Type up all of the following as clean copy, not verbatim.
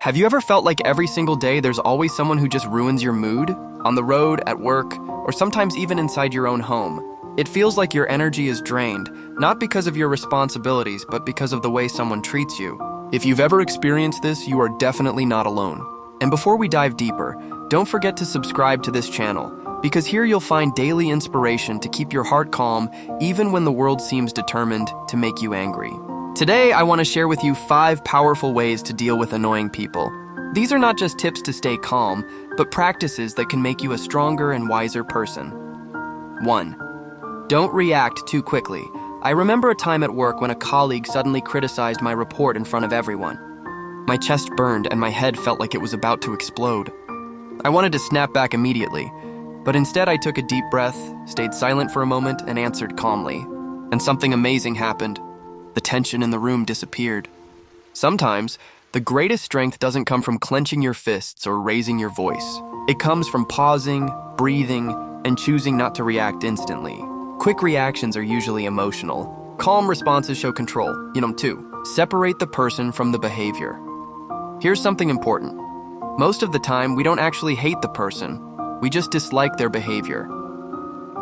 Have you ever felt like every single day there's always someone who just ruins your mood? On the road, at work, or sometimes even inside your own home. It feels like your energy is drained, not because of your responsibilities, but because of the way someone treats you. If you've ever experienced this, you are definitely not alone. And before we dive deeper, don't forget to subscribe to this channel, because here you'll find daily inspiration to keep your heart calm, even when the world seems determined to make you angry. Today, I want to share with you 5 powerful ways to deal with annoying people. These are not just tips to stay calm, but practices that can make you a stronger and wiser person. 1. Don't react too quickly. I remember a time at work when a colleague suddenly criticized my report in front of everyone. My chest burned and my head felt like it was about to explode. I wanted to snap back immediately, but instead I took a deep breath, stayed silent for a moment, and answered calmly. And something amazing happened. The tension in the room disappeared. Sometimes, the greatest strength doesn't come from clenching your fists or raising your voice. It comes from pausing, breathing, and choosing not to react instantly. Quick reactions are usually emotional. Calm responses show control. 2. Separate the person from the behavior. Here's something important. Most of the time, we don't actually hate the person. We just dislike their behavior.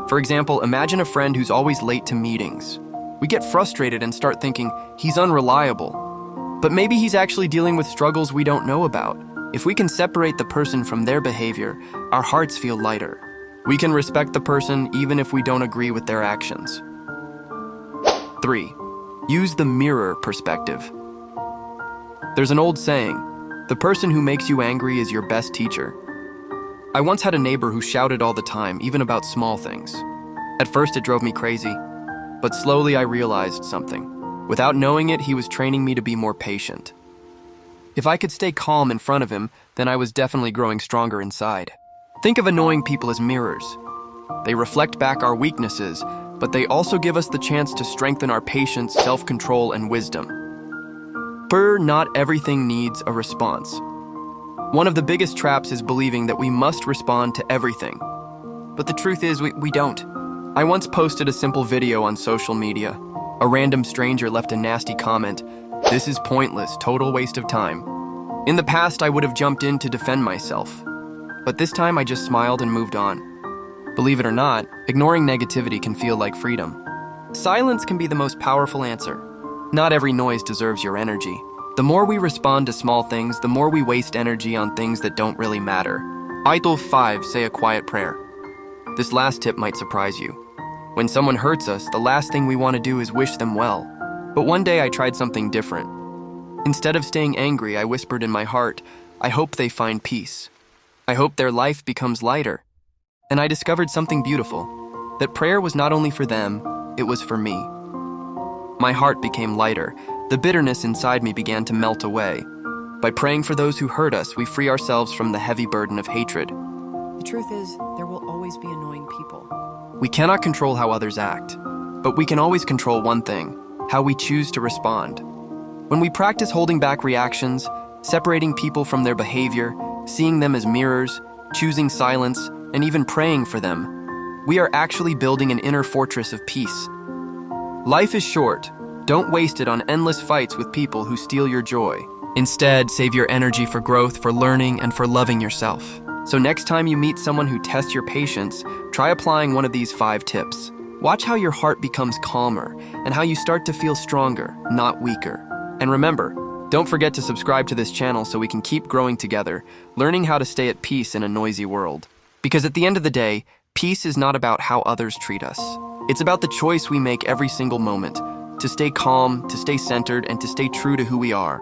For example, imagine a friend who's always late to meetings. We get frustrated and start thinking, he's unreliable. But maybe he's actually dealing with struggles we don't know about. If we can separate the person from their behavior, our hearts feel lighter. We can respect the person even if we don't agree with their actions. 3. Use the mirror perspective. There's an old saying, the person who makes you angry is your best teacher. I once had a neighbor who shouted all the time, even about small things. At first it drove me crazy, but slowly I realized something. Without knowing it, he was training me to be more patient. If I could stay calm in front of him, then I was definitely growing stronger inside. Think of annoying people as mirrors. They reflect back our weaknesses, but they also give us the chance to strengthen our patience, self-control, and wisdom. Not everything needs a response. One of the biggest traps is believing that we must respond to everything. But the truth is, we don't. I once posted a simple video on social media. A random stranger left a nasty comment. This is pointless, total waste of time. In the past, I would have jumped in to defend myself. But this time, I just smiled and moved on. Believe it or not, ignoring negativity can feel like freedom. Silence can be the most powerful answer. Not every noise deserves your energy. The more we respond to small things, the more we waste energy on things that don't really matter. Idle 5, say a quiet prayer. This last tip might surprise you. When someone hurts us, the last thing we want to do is wish them well. But one day I tried something different. Instead of staying angry, I whispered in my heart, I hope they find peace. I hope their life becomes lighter. And I discovered something beautiful, that prayer was not only for them, it was for me. My heart became lighter. The bitterness inside me began to melt away. By praying for those who hurt us, we free ourselves from the heavy burden of hatred. The truth is, there will always be annoying people. We cannot control how others act, but we can always control one thing, how we choose to respond. When we practice holding back reactions, separating people from their behavior, seeing them as mirrors, choosing silence, and even praying for them, we are actually building an inner fortress of peace. Life is short. Don't waste it on endless fights with people who steal your joy. Instead, save your energy for growth, for learning, and for loving yourself. So next time you meet someone who tests your patience, try applying one of these 5 tips. Watch how your heart becomes calmer and how you start to feel stronger, not weaker. And remember, don't forget to subscribe to this channel so we can keep growing together, learning how to stay at peace in a noisy world. Because at the end of the day, peace is not about how others treat us. It's about the choice we make every single moment, to stay calm, to stay centered, and to stay true to who we are.